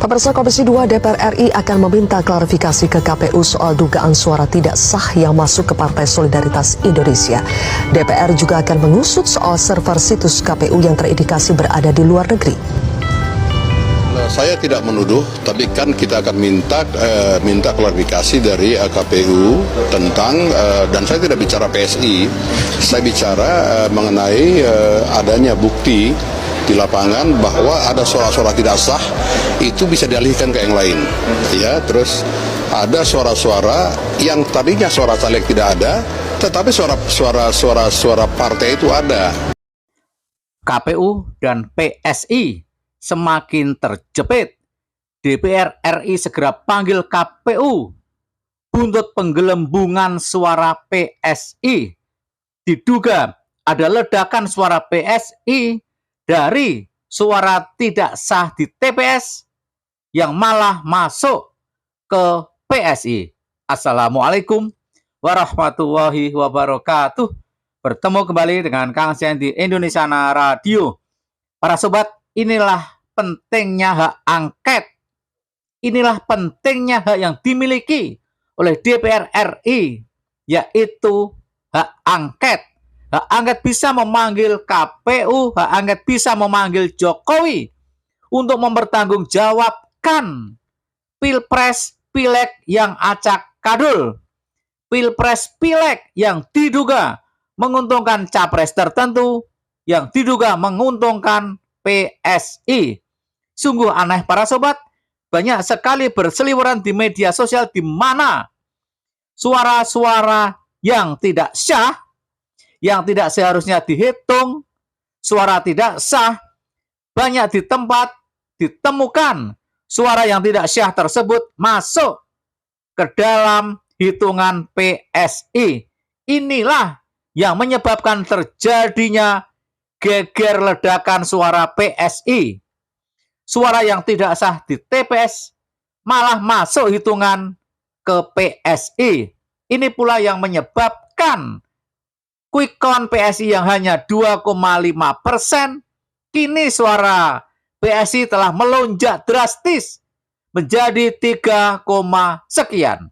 Pemirsa, Komisi 2 DPR RI akan meminta klarifikasi ke KPU soal dugaan suara tidak sah yang masuk ke Partai Solidaritas Indonesia. DPR juga akan mengusut soal server situs KPU yang terindikasi berada di luar negeri. Saya tidak menuduh, tapi kan kita akan minta klarifikasi dari KPU tentang, dan saya tidak bicara PSI, saya bicara mengenai adanya bukti di lapangan bahwa ada suara-suara tidak sah itu bisa dialihkan ke yang lain, ya. Terus ada suara-suara yang tadinya suara caleg tidak ada, tetapi suara partai itu ada. KPU dan PSI semakin terjepit. DPR RI segera panggil KPU. Buntut penggelembungan suara PSI. Diduga ada ledakan suara PSI dari suara tidak sah di TPS yang malah masuk ke PSI. Assalamualaikum warahmatullahi wabarakatuh. Bertemu kembali dengan Kang Sen di Indonesiana Radio. Para sobat, inilah pentingnya hak angket. Inilah pentingnya hak yang dimiliki oleh DPR RI, yaitu hak angket. Hak angket bisa memanggil KPU, hak angket bisa memanggil Jokowi untuk mempertanggungjawabkan Pilpres Pileg yang acak kadul. Pilpres Pileg yang diduga menguntungkan capres tertentu, yang diduga menguntungkan PSI. Sungguh aneh para sobat, banyak sekali berseliweran di media sosial di mana suara-suara yang tidak sah, yang tidak seharusnya dihitung, suara tidak sah, banyak di tempat ditemukan suara yang tidak sah tersebut masuk ke dalam hitungan PSI. Inilah yang menyebabkan terjadinya geger ledakan suara PSI. Suara yang tidak sah di TPS malah masuk hitungan ke PSI. Ini pula yang menyebabkan quick count PSI yang hanya 2,5%, kini suara PSI telah melonjak drastis menjadi 3, sekian.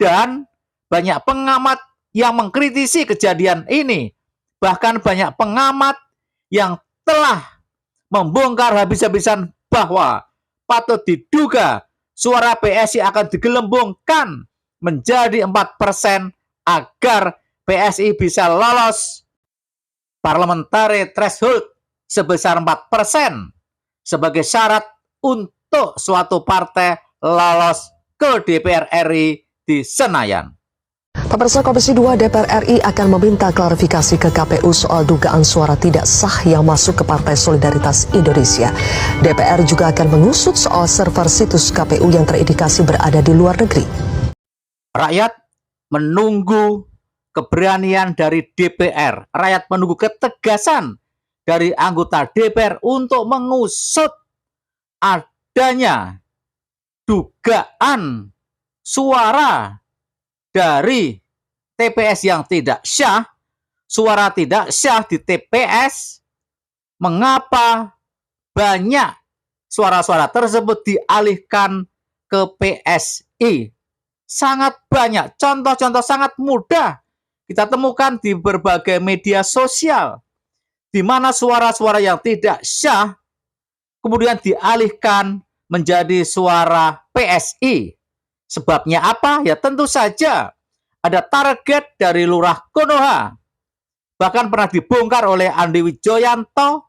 Dan banyak pengamat yang mengkritisi kejadian ini. Bahkan banyak pengamat yang telah membongkar habis-habisan bahwa patut diduga suara PSI akan digelembungkan menjadi 4% agar PSI bisa lolos parliamentary threshold sebesar 4% sebagai syarat untuk suatu partai lolos ke DPR RI di Senayan. Pemirsa, Komisi 2 DPR RI akan meminta klarifikasi ke KPU soal dugaan suara tidak sah yang masuk ke Partai Solidaritas Indonesia. DPR juga akan mengusut soal server situs KPU yang terindikasi berada di luar negeri. Rakyat menunggu keberanian dari DPR. Rakyat menunggu ketegasan dari anggota DPR untuk mengusut adanya dugaan suara dari TPS yang tidak sah, suara tidak sah di TPS. Mengapa banyak suara-suara tersebut dialihkan ke PSI? Sangat banyak, contoh-contoh sangat mudah kita temukan di berbagai media sosial, di mana suara-suara yang tidak sah kemudian dialihkan menjadi suara PSI. Sebabnya apa? Ya tentu saja ada target dari Lurah Konoha. Bahkan pernah dibongkar oleh Andi Wijoyanto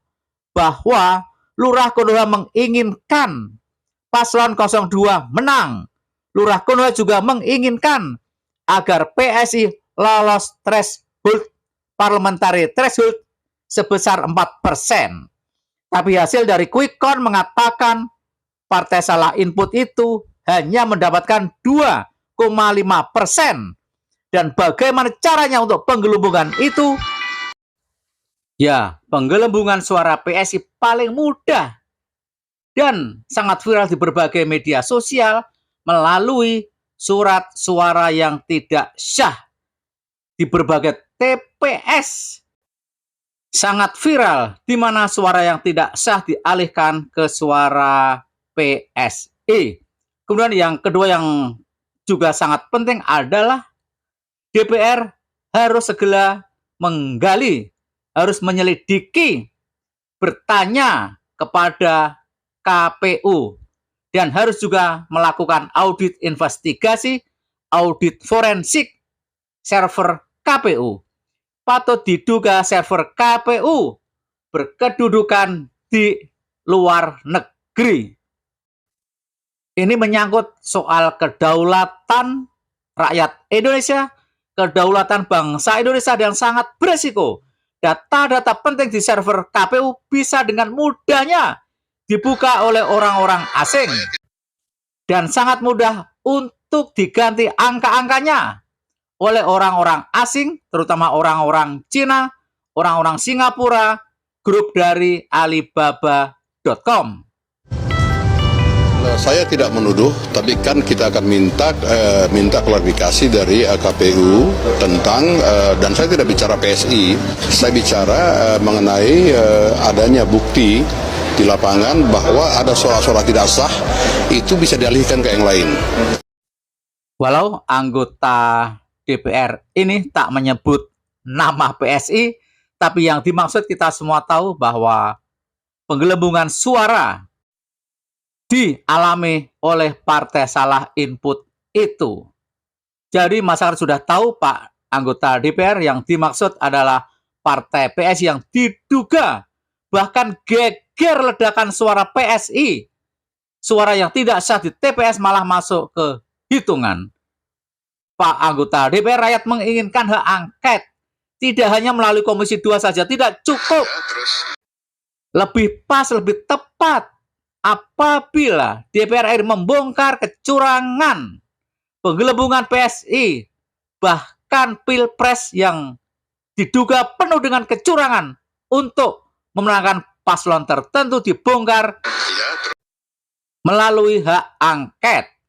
bahwa Lurah Konoha menginginkan paslon 02 menang. Lurah Konoha juga menginginkan agar PSI lolos threshold, parliamentary threshold sebesar 4%. Tapi hasil dari quick count mengatakan partai salah input itu hanya mendapatkan 2,5%. Dan bagaimana caranya untuk penggelembungan itu? Ya, penggelembungan suara PSI paling mudah dan sangat viral di berbagai media sosial melalui surat suara yang tidak sah di berbagai TPS. Sangat viral di mana suara yang tidak sah dialihkan ke suara PSI. Kemudian yang kedua yang juga sangat penting adalah DPR harus segera menggali, harus menyelidiki, bertanya kepada KPU, dan harus juga melakukan audit investigasi, audit forensik server KPU. Patut diduga server KPU berkedudukan di luar negeri. Ini menyangkut soal kedaulatan rakyat Indonesia, kedaulatan bangsa Indonesia, dan sangat beresiko. Data-data penting di server KPU bisa dengan mudahnya dibuka oleh orang-orang asing dan sangat mudah untuk diganti angka-angkanya oleh orang-orang asing, terutama orang-orang Cina, orang-orang Singapura, grup dari Alibaba.com. Saya tidak menuduh, tapi kan kita akan minta klarifikasi dari KPU tentang, dan saya tidak bicara PSI, saya bicara mengenai adanya bukti di lapangan bahwa ada suara-suara tidak sah, itu bisa dialihkan ke yang lain. Walau anggota DPR ini tak menyebut nama PSI, tapi yang dimaksud kita semua tahu bahwa penggelembungan suara dialami oleh partai salah input itu. Jadi masyarakat sudah tahu Pak anggota DPR yang dimaksud adalah partai PSI yang diduga bahkan geger ledakan suara PSI. Suara yang tidak sah di TPS malah masuk ke hitungan. Pak anggota DPR, rakyat menginginkan hak angket. Tidak hanya melalui Komisi 2 saja, tidak cukup. Lebih pas, lebih tepat apabila DPR RI membongkar kecurangan, penggelembungan PSI, bahkan Pilpres yang diduga penuh dengan kecurangan untuk memenangkan paslon tertentu dibongkar melalui hak angket.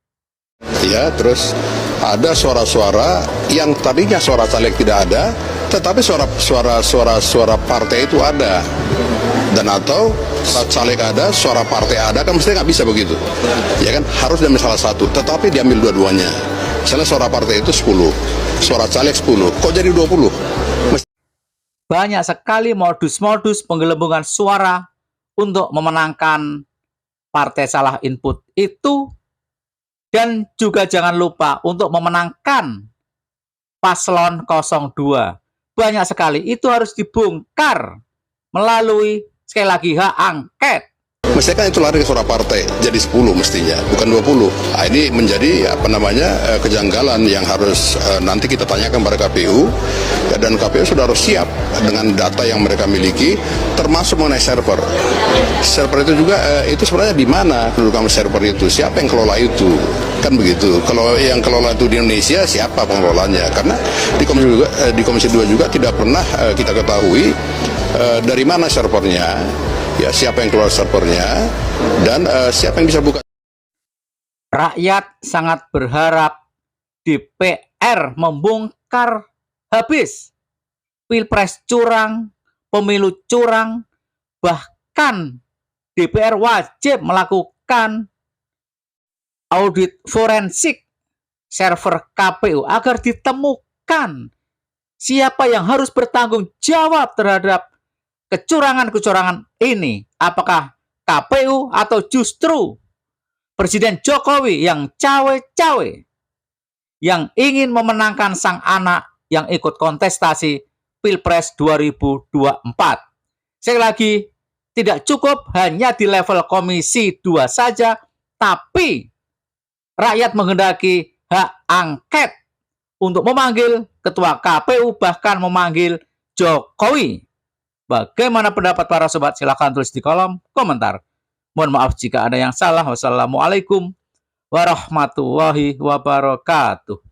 Ya, terus ada suara-suara yang tadinya suara caleg tidak ada, tetapi suara partai itu ada. Dan atau caleg ada, suara partai ada, kan mestinya nggak bisa begitu. Ya kan, harus diambil salah satu, tetapi diambil dua-duanya. Misalnya suara partai itu 10, suara caleg 10, kok jadi 20? Banyak sekali modus-modus penggelembungan suara untuk memenangkan partai salah input itu. Dan juga jangan lupa untuk memenangkan paslon 02. Banyak sekali, itu harus dibongkar melalui sekali lagi hak angket. Mestinya kan itu lari ke suara partai, jadi 10 mestinya, bukan 20. Nah, ini menjadi kejanggalan yang harus nanti kita tanyakan pada KPU, dan KPU sudah harus siap dengan data yang mereka miliki, termasuk mengenai server. Server itu juga itu sebenarnya di mana kedudukan server itu, siapa yang kelola itu, kan begitu. Kalau yang kelola itu di Indonesia, siapa pengelolanya? Karena di Komisi 2 juga tidak pernah kita ketahui dari mana servernya. Ya, siapa yang keluar servernya, dan siapa yang bisa buka. Rakyat sangat berharap DPR membongkar habis Pilpres curang, pemilu curang, bahkan DPR wajib melakukan audit forensik server KPU agar ditemukan siapa yang harus bertanggung jawab terhadap kecurangan-kecurangan ini. Apakah KPU atau justru Presiden Jokowi yang cawe-cawe, yang ingin memenangkan sang anak yang ikut kontestasi Pilpres 2024. Sekali lagi, tidak cukup hanya di level Komisi 2 saja, tapi rakyat menghendaki hak angket untuk memanggil Ketua KPU, bahkan memanggil Jokowi. Bagaimana pendapat para sobat? Silahkan tulis di kolom komentar. Mohon maaf jika ada yang salah. Wassalamualaikum warahmatullahi wabarakatuh.